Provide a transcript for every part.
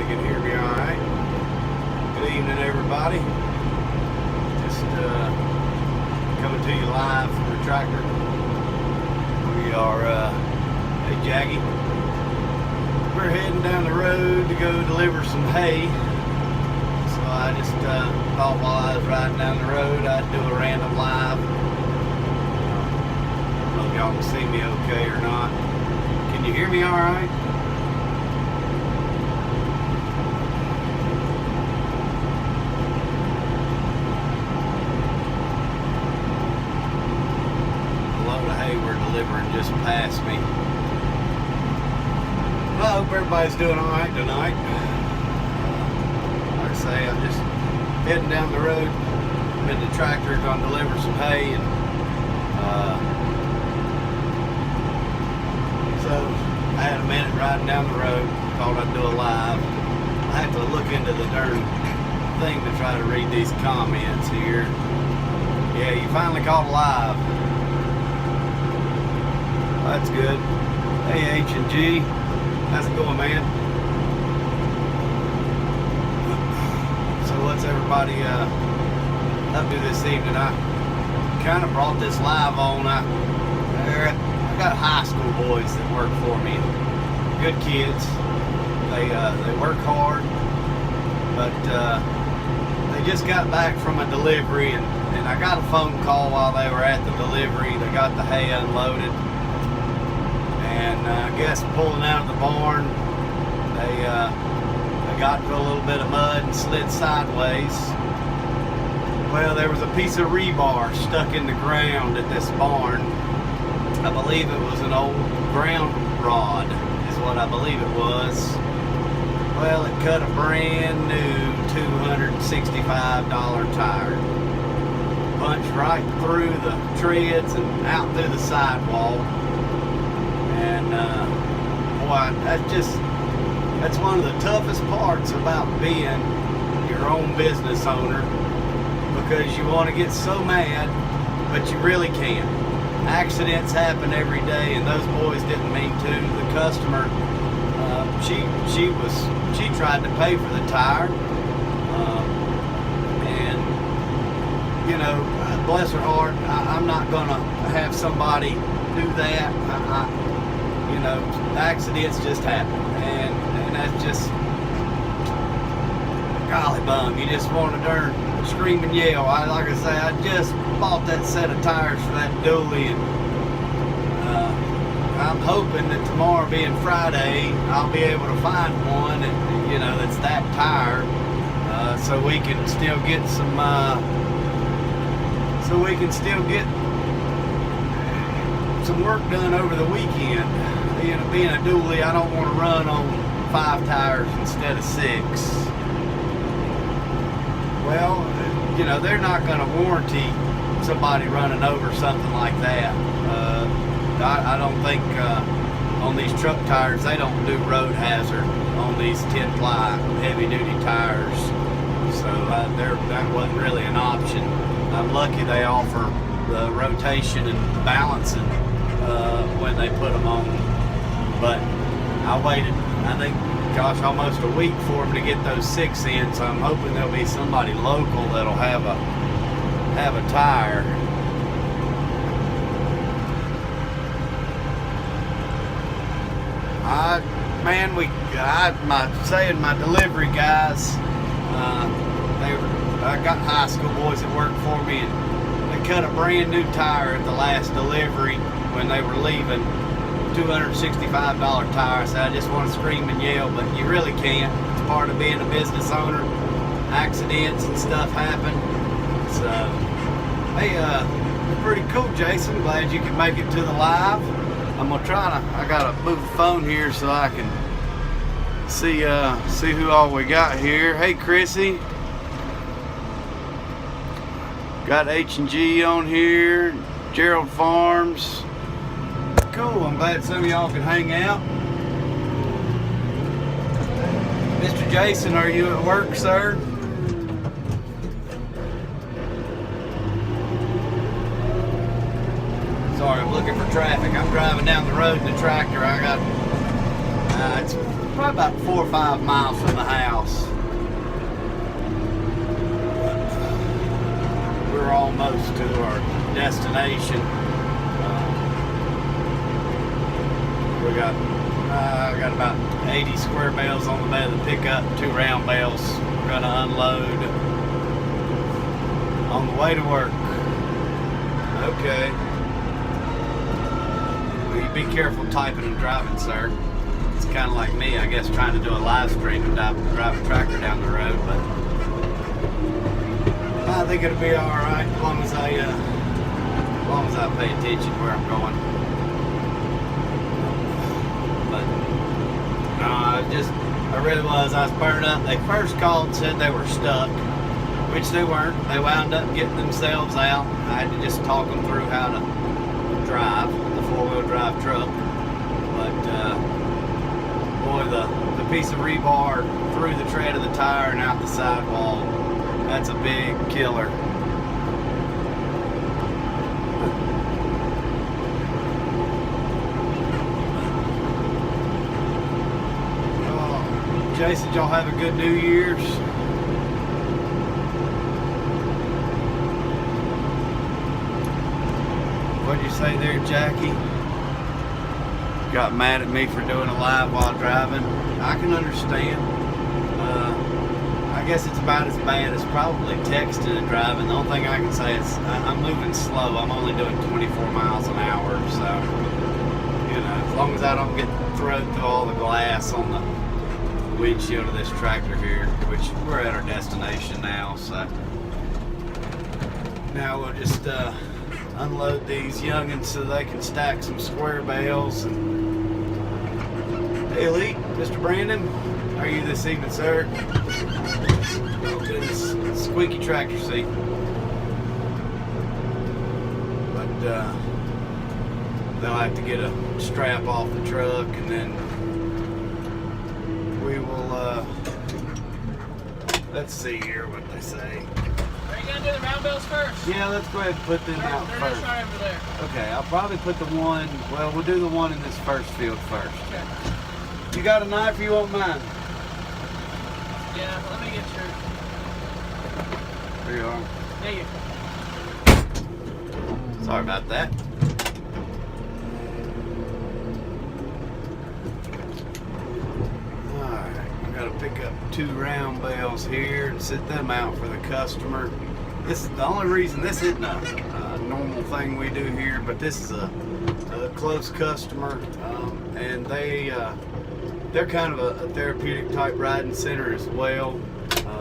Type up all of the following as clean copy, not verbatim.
can hear me all right. Good evening, everybody. Just coming to you live from the tractor. We are, hey Jaggy, we're heading down the road to go deliver some hay. So I just thought while I was riding down the road, I'd do a random live. I don't know if y'all can see me okay or not. Can you hear me all right? Delivering just past me. Well, I hope everybody's doing all right tonight. Like I say, I'm just heading down the road. I'm in the tractor, going to deliver some hay, and so I had a minute riding down the road. Thought I'd do a live. I had to look into the darn thing to try to read these comments here. Yeah, you finally caught a live. That's good. Hey H&G, how's it going, man? So what's everybody up to this evening? I kind of brought this live on. I got high school boys that work for me. Good kids. They work hard, but they just got back from a delivery, and I got a phone call while they were at the delivery. They got the hay unloaded. And I guess pulling out of the barn, they got into a little bit of mud and slid sideways. Well, there was a piece of rebar stuck in the ground at this barn. I believe it was an old ground rod, is what I believe it was. Well, it cut a brand new $265 tire. Punched right through the treads and out through the sidewall. And boy, that's one of the toughest parts about being your own business owner, because you want to get so mad, but you really can't. Accidents happen every day, and those boys didn't mean to. The customer, she tried to pay for the tire, and you know, bless her heart, I'm not gonna have somebody do that. You know, accidents just happen, and that's just golly bum. You just want to darn scream and yell. Like I say, I just bought that set of tires for that dually, and I'm hoping that tomorrow being Friday, I'll be able to find one, and you know, that's that tire, so we can still get some, some work done over the weekend. You know, being a dually, I don't want to run on 5 tires instead of 6. Well, you know, they're not going to warranty somebody running over something like that. I don't think on these truck tires, they don't do road hazard on these 10-ply heavy-duty tires. So that wasn't really an option. I'm lucky they offer the rotation and balancing when they put them on. But I waited, I think, gosh, almost a week for them to get those 6 in, so I'm hoping there'll be somebody local that'll have a tire. My delivery guys, I got high school boys that work for me, and they cut a brand new tire at the last delivery when they were leaving. $265 tire. So I just want to scream and yell, but you really can't. It's part of being a business owner. Accidents and stuff happen. So, hey, pretty cool, Jason. Glad you could make it to the live. I'm gonna I gotta move the phone here so I can see who all we got here. Hey, Chrissy. Got H&G on here. Gerald Farms. Cool, I'm glad some of y'all can hang out. Mr. Jason, are you at work, sir? Sorry, I'm looking for traffic. I'm driving down the road in the tractor. I It's probably about 4 or 5 miles from the house. We're almost to our destination. We got I got about 80 square bales on the bed of the pickup, 2 round bales. We're gonna unload on the way to work. Okay. Well, you be careful typing and driving, sir. It's kind of like me, I guess, trying to do a live stream and drive a tractor down the road, but I think it'll be all right as long as I pay attention where I'm going. But I really was. I was burned up. They first called and said they were stuck, which they weren't. They wound up getting themselves out. I had to just talk them through how to drive the 4-wheel drive truck. But boy, the piece of rebar through the tread of the tire and out the sidewall, that's a big killer. Jason, y'all have a good New Year's. What'd you say there, Jackie? Got mad at me for doing a live while driving. I can understand. I guess it's about as bad as probably texting and driving. The only thing I can say is I'm moving slow. I'm only doing 24 miles an hour, so you know, as long as I don't get thrown through all the glass on the windshield of this tractor here, which we're at our destination now, so now we'll just unload these youngins so they can stack some square bales. And hey, Elite, Mr. Brandon, how are you this evening, sir? Oh goodness, squeaky tractor seat. But they'll have to get a strap off the truck, and then we will, let's see here what they say. Are you going to do the round bales first? Yeah, let's go ahead and put them out They're first. just right over there. Okay, I'll probably put the one, well, we'll do the one in this first field first. Okay. You got a knife or you want mine? Yeah, let me get yours. There you are. Yeah, you. Sorry about that. Got to pick up 2 round bales here and sit them out for the customer. This is the only reason this isn't a normal thing we do here, but this is a close customer, and they're kind of a therapeutic type riding center as well.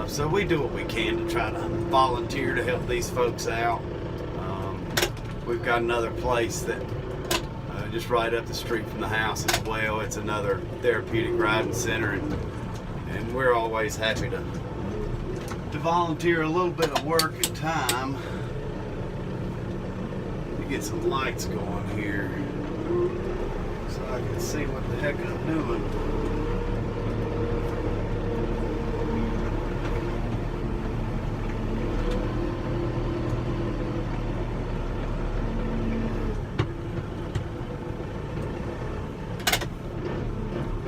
So we do what we can to try to volunteer to help these folks out. We've got another place that just right up the street from the house as well. It's another therapeutic riding center, and we're always happy to volunteer a little bit of work and time to get some lights going here so I can see what the heck I'm doing.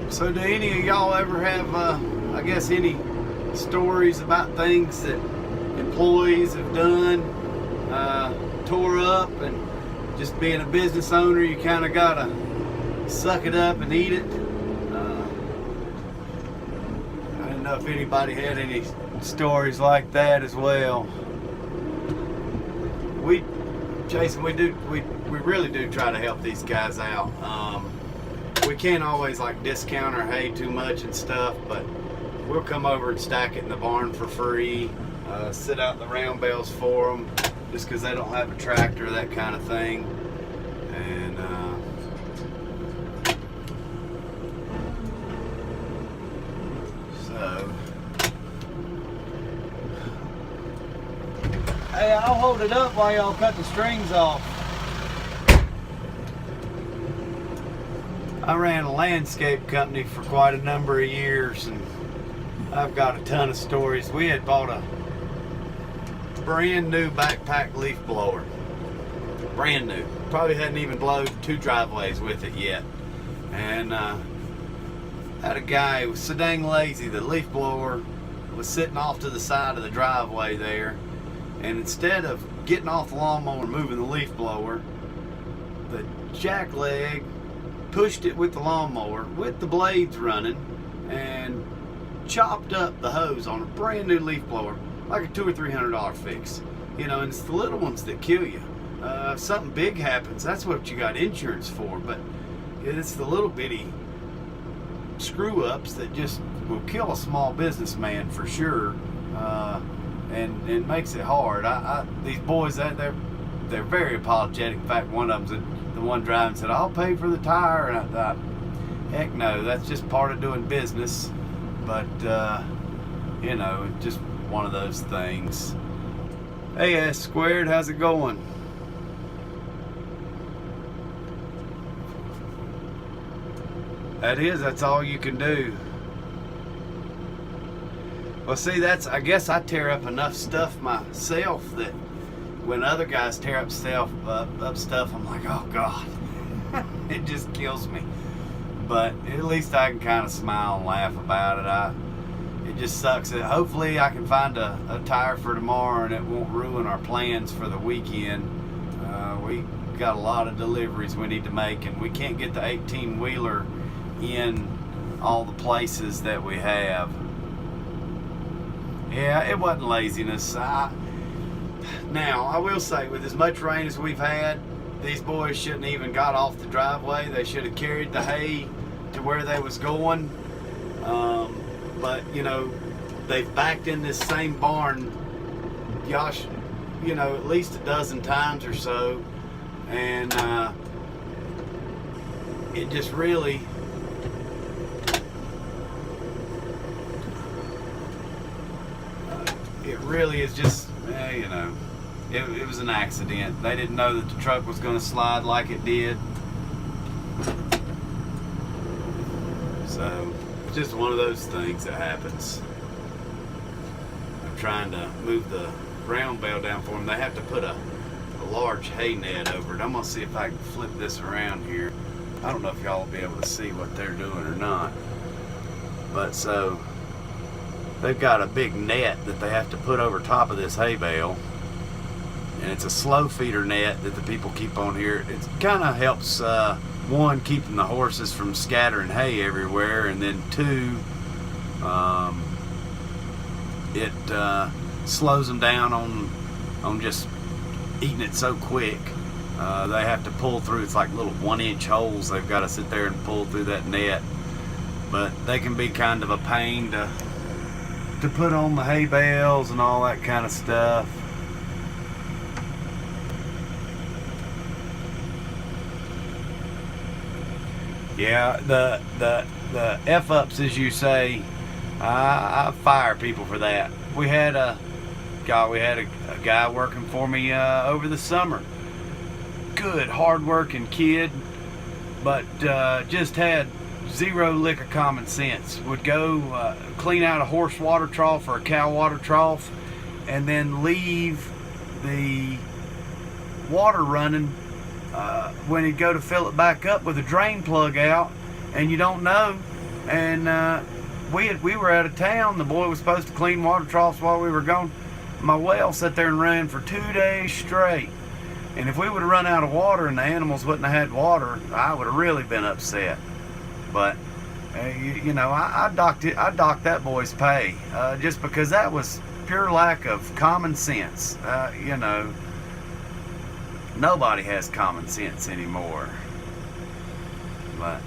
So do any of y'all ever have, I guess, any stories about things that employees have done, tore up, and just being a business owner, you kind of got to suck it up and eat it? I don't know if anybody had any stories like that as well. Jason, we really do try to help these guys out. We can't always like discount our hay too much and stuff, but we'll come over and stack it in the barn for free, sit out the round bales for them, just because they don't have a tractor, that kind of thing. And so, hey, I'll hold it up while y'all cut the strings off. I ran a landscape company for quite a number of years, and I've got a ton of stories. We had bought a brand new backpack leaf blower. Brand new. Probably hadn't even blowed 2 driveways with it yet. And Had a guy who was so dang lazy, the leaf blower was sitting off to the side of the driveway there, and instead of getting off the lawnmower and moving the leaf blower, the jack leg pushed it with the lawnmower with the blades running and chopped up the hose on a brand new leaf blower, like a $200 or $300 fix. You know, and it's the little ones that kill you. If something big happens, that's what you got insurance for, but it's the little bitty screw ups that just will kill a small businessman for sure, and it makes it hard. These boys, they're very apologetic. In fact, one of them's the one driving said, "I'll pay for the tire," and I thought, heck no, that's just part of doing business. But you know, it's just one of those things. Hey, S Squared, how's it going? That's all you can do. Well, see, I guess I tear up enough stuff myself that when other guys tear up stuff, I'm like, oh God, it just kills me. But at least I can kind of smile and laugh about it. It just sucks. Hopefully I can find a tire for tomorrow and it won't ruin our plans for the weekend. We got a lot of deliveries we need to make, and we can't get the 18-wheeler in all the places that we have. Yeah, it wasn't laziness. Now, I will say, with as much rain as we've had, these boys shouldn't even got off the driveway. They should have carried the hay to where they was going. But, you know, they've backed in this same barn, gosh, you know, at least a dozen times or so. And it just really... it really is just, you know, it was an accident. They didn't know that the truck was going to slide like it did. So, just one of those things that happens. I'm trying to move the round bale down for them. They have to put a large hay net over it. I'm going to see if I can flip this around here. I don't know if y'all will be able to see what they're doing or not. But so, they've got a big net that they have to put over top of this hay bale. And it's a slow feeder net that the people keep on here. It kind of helps, one, keeping the horses from scattering hay everywhere, and then two, it slows them down on just eating it so quick. They have to pull through, it's like little 1-inch holes. They've got to sit there and pull through that net. But they can be kind of a pain to put on the hay bales and all that kind of stuff. Yeah, the F-ups, as you say, I fire people for that. We had a guy working for me over the summer. Good, hard-working kid, but just had zero lick of common sense. Would go clean out a horse water trough or a cow water trough, and then leave the water running when he'd go to fill it back up with a drain plug out, and you don't know. And we were out of town. The boy was supposed to clean water troughs while we were gone. My well sat there and ran for 2 days straight. And if we would have run out of water and the animals wouldn't have had water, I would have really been upset. But you know, I docked that boy's pay just because that was pure lack of common sense. You know, nobody has common sense anymore. But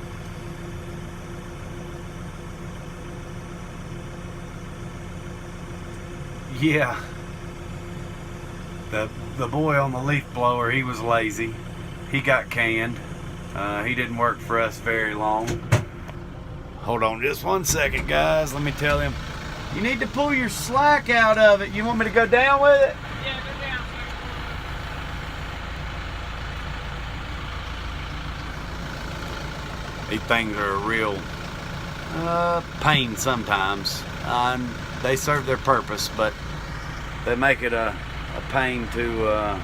yeah, the boy on the leaf blower, he was lazy. He got canned. He didn't work for us very long. Hold on just 1 second, guys. Let me tell him. You need to pull your slack out of it. You want me to go down with it? Yeah, go down. These things are a real pain sometimes. They serve their purpose, but they make it a pain to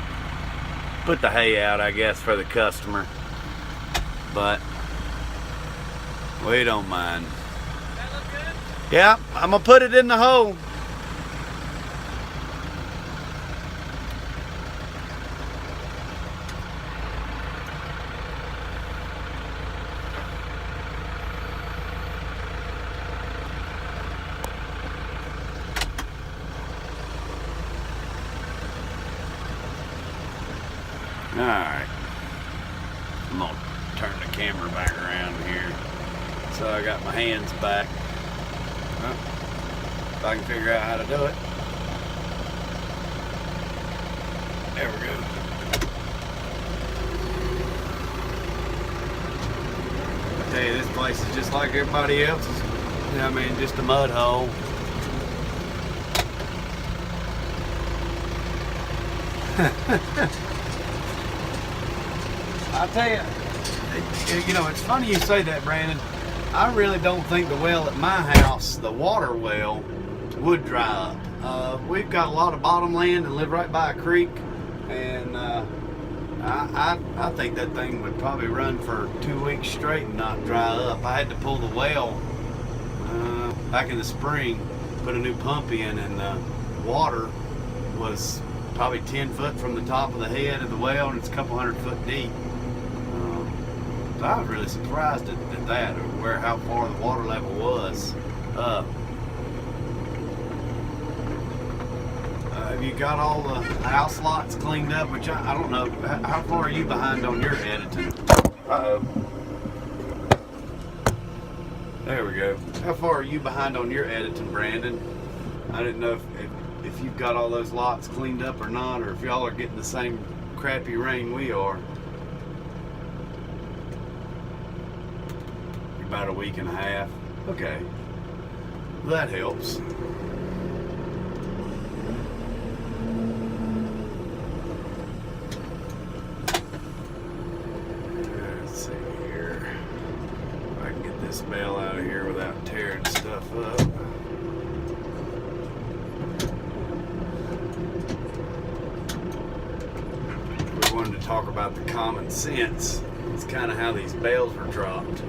put the hay out, I guess, for the customer. But we don't mind. Yeah, I'm gonna put it in the hole. Alright, I'm gonna turn the camera back around here so I got my hands back. Well, if I can figure out how to do it. There we go. I tell you, this place is just like everybody else's. You know what I mean, just a mud hole. I tell you, you know, it's funny you say that, Brandon. I really don't think the well at my house, the water well, would dry up. We've got a lot of bottom land and live right by a creek, and I think that thing would probably run for 2 weeks straight and not dry up. I had to pull the well back in the spring, put a new pump in, and the water was probably 10 foot from the top of the head of the well, and it's a couple 100 foot deep. So I was really surprised at that, or how far the water level was up. Have you got all the house lots cleaned up? Which I don't know. How far are you behind on your editing? Uh-oh. There we go. How far are you behind on your editing, Brandon? I didn't know if you've got all those lots cleaned up or not, or if y'all are getting the same crappy rain we are. About a week and a half. Okay. Well, that helps. Let's see here. If I can get this bale out of here without tearing stuff up. We wanted to talk about the common sense. It's kind of how these bales were dropped.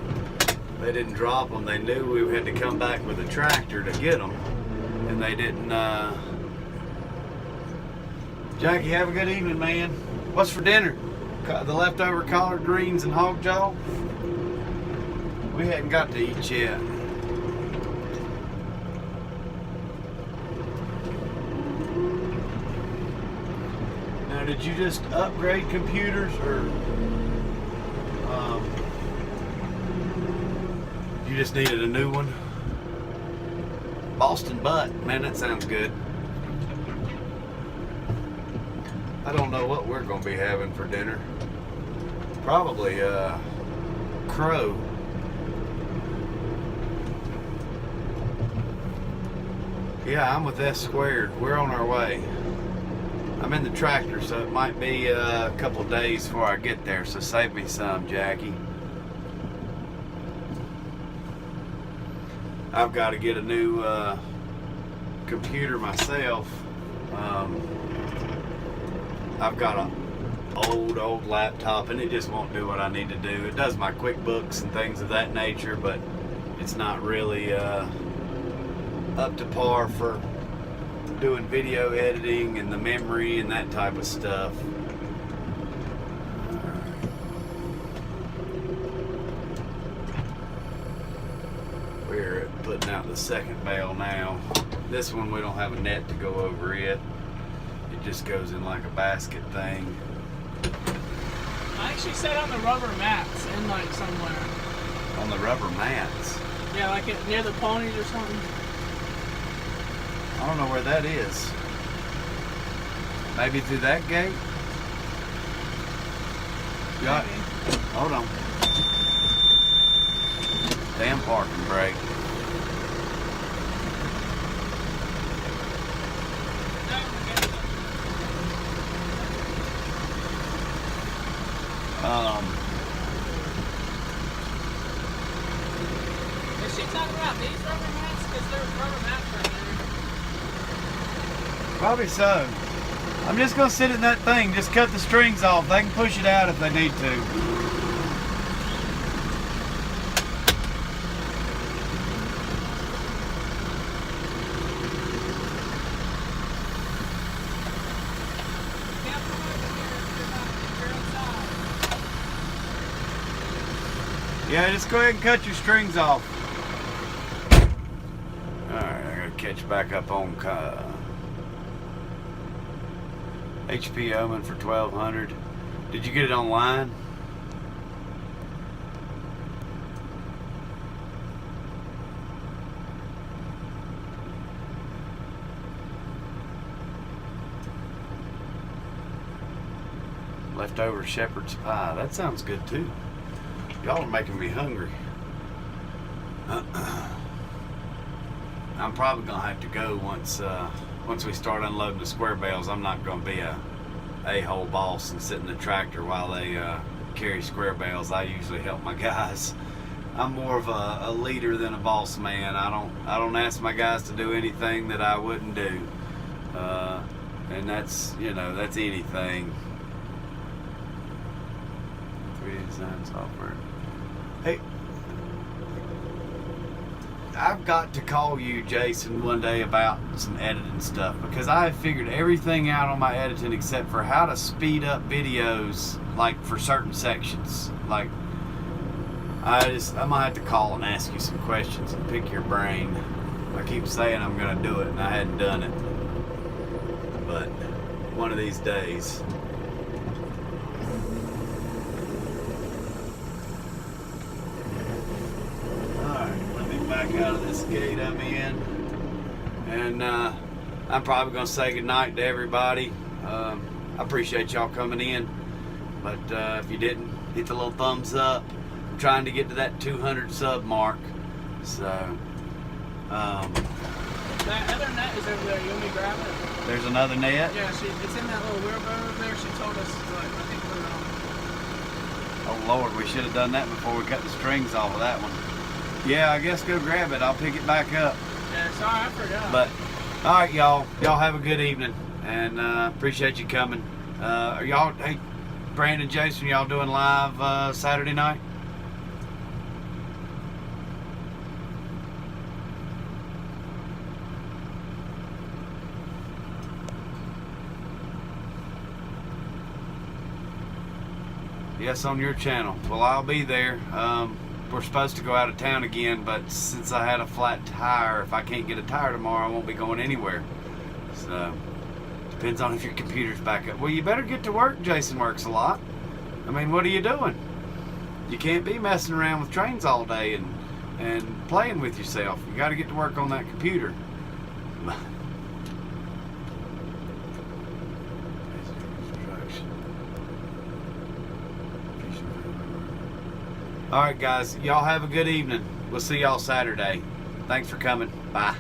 They didn't drop them. They knew we had to come back with a tractor to get them, and they didn't. Jackie, have a good evening, man. What's for dinner? The leftover collard greens and hog jaw? We hadn't got to eat yet. Now, did you just upgrade computers, or you just needed a new one? Boston butt, man, that sounds good. I don't know what we're gonna be having for dinner. Probably crow. Yeah, I'm with S Squared. We're on our way. I'm in the tractor, so it might be a couple days before I get there, so save me some, Jackie. I've got to get a new computer myself. I've got an old laptop, and it just won't do what I need to do. It does my QuickBooks and things of that nature, but it's not really up to par for doing video editing and the memory and that type of stuff. We're putting out the second bale now. This one we don't have a net to go over it. It just goes in like a basket thing. I actually sat on the rubber mats in like somewhere. On the rubber mats? Yeah, like near the ponies or something. I don't know where that is. Maybe through that gate? Got it. Hold on. Damn parking brake. Is she talking about these rubber mats? Because there's rubber mats right there. Probably so. I'm just gonna sit in that thing, just cut the strings off. They can push it out if they need to. Yeah, just go ahead and cut your strings off. Alright, I gotta catch back up on HP Omen for 1200. Did you get it online? Leftover shepherd's pie. That sounds good too. Y'all are making me hungry. I'm probably gonna have to go once we start unloading the square bales. I'm not gonna be a hole boss and sit in the tractor while they carry square bales. I usually help my guys. I'm more of a leader than a boss man. I don't ask my guys to do anything that I wouldn't do, and that's that's anything. 3D design software. Hey, I've got to call you, Jason, one day about some editing stuff, because I have figured everything out on my editing except for how to speed up videos, like for certain sections. Like, I'm gonna have to call and ask you some questions and pick your brain. I keep saying I'm gonna do it and I hadn't done it, but one of these days. Back out of this gate I'm in, and I'm probably gonna say goodnight to everybody. I appreciate y'all coming in, but if you didn't, hit the little thumbs up. I'm trying to get to that 200 sub mark, so that other net is over there. You want me to grab it? there's another net. Yeah, it's in that little wheelbarrow over there. She told us I think put it on. Oh Lord, we should have done that before we cut the strings off of that one. Yeah, I guess go grab it. I'll pick it back up. Yeah, sorry, I forgot. But, alright, y'all have a good evening, and appreciate you coming. Are y'all, hey, Brandon, Jason, y'all doing live Saturday night? Yes, on your channel. Well, I'll be there. We're supposed to go out of town again, but since I had a flat tire, if I can't get a tire tomorrow, I won't be going anywhere. So, depends on if your computer's back up. Well, you better get to work. Jason works a lot. I mean, what are you doing? You can't be messing around with trains all day and playing with yourself. You got to get to work on that computer. All right, guys, y'all have a good evening. We'll see y'all Saturday. Thanks for coming. Bye.